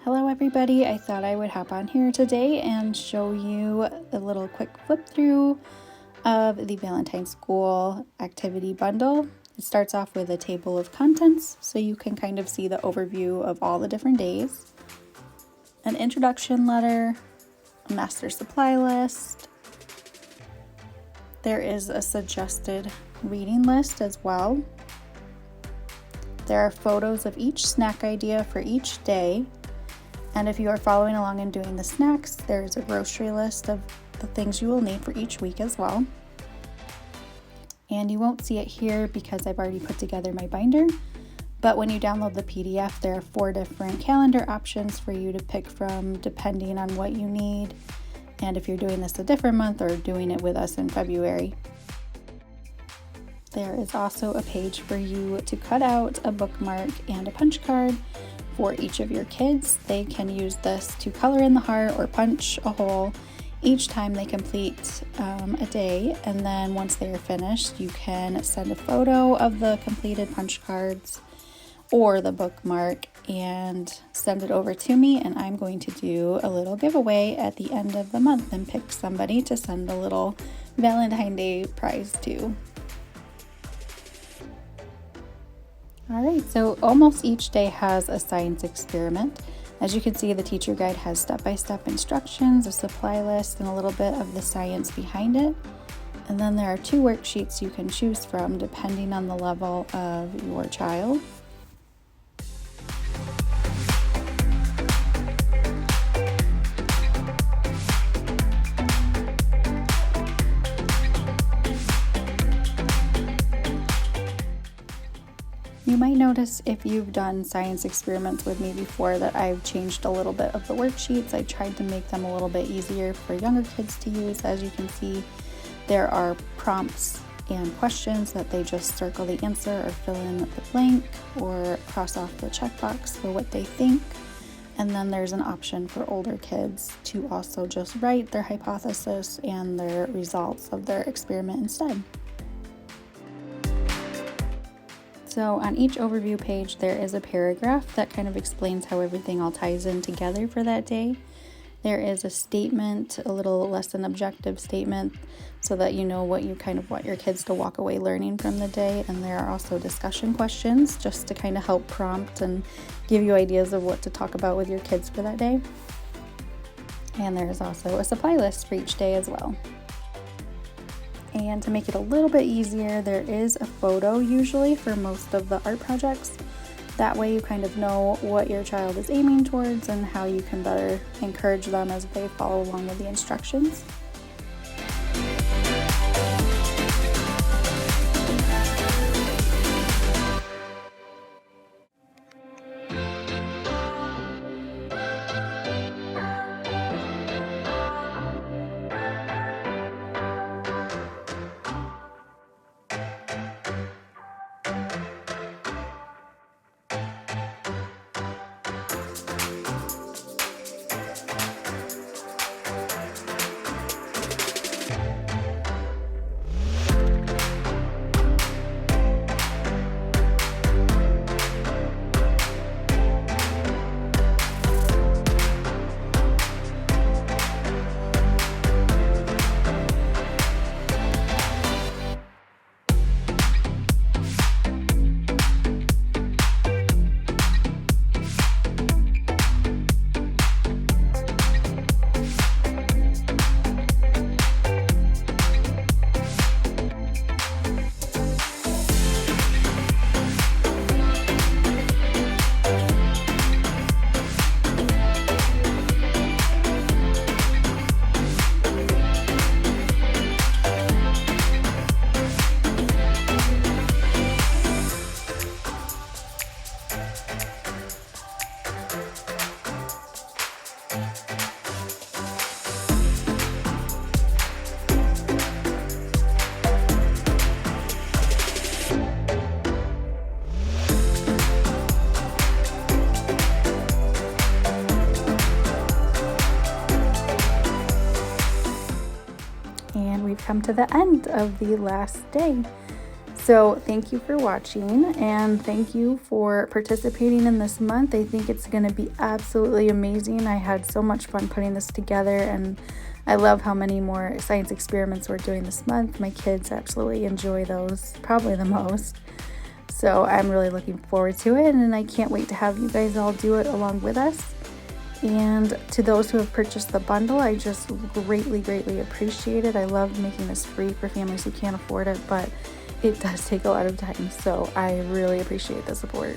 Hello everybody, I thought I would hop on here today and show you a little quick flip through of the Valentine School activity bundle. It starts off with a table of contents so you can kind of see the overview of all the different days, an introduction letter, a master supply list. There is a suggested reading list as well. There are photos of each snack idea for each day. And if you are following along and doing the snacks, there's a grocery list of the things you will need for each week as well. And you won't see it here because I've already put together my binder. But when you download the PDF, there are 4 different calendar options for you to pick from depending on what you need. And if you're doing this a different month or doing it with us in February. There is also a page for you to cut out a bookmark and a punch card for each of your kids. They can use this to color in the heart or punch a hole each time they complete a day, and then once they are finished you can send a photo of the completed punch cards or the bookmark and send it over to me, and I'm going to do a little giveaway at the end of the month and pick somebody to send a little Valentine Day prize to. Alright, so almost each day has a science experiment. As you can see, the teacher guide has step-by-step instructions, a supply list, and a little bit of the science behind it. And then there are 2 worksheets you can choose from depending on the level of your child. You might notice if you've done science experiments with me before that I've changed a little bit of the worksheets. I tried to make them a little bit easier for younger kids to use. As you can see, there are prompts and questions that they just circle the answer or fill in the blank or cross off the checkbox for what they think. And then there's an option for older kids to also just write their hypothesis and their results of their experiment instead. So on each overview page there is a paragraph that kind of explains how everything all ties in together for that day. There is a statement, a little lesson objective statement, so that you know what you kind of want your kids to walk away learning from the day. And there are also discussion questions just to kind of help prompt and give you ideas of what to talk about with your kids for that day. And there's also a supply list for each day as well. And to make it a little bit easier, there is a photo usually for most of the art projects. That way you kind of know what your child is aiming towards and how you can better encourage them as they follow along with the instructions. And we've come to the end of the last day. So thank you for watching, and thank you for participating in this month. I think it's going to be absolutely amazing. I had so much fun putting this together, and I love how many more science experiments we're doing this month. My kids absolutely enjoy those, probably the most. So I'm really looking forward to it, and I can't wait to have you guys all do it along with us. And to those who have purchased the bundle, I just greatly appreciate it. I love making this free for families who can't afford it, but it does take a lot of time, so I really appreciate the support.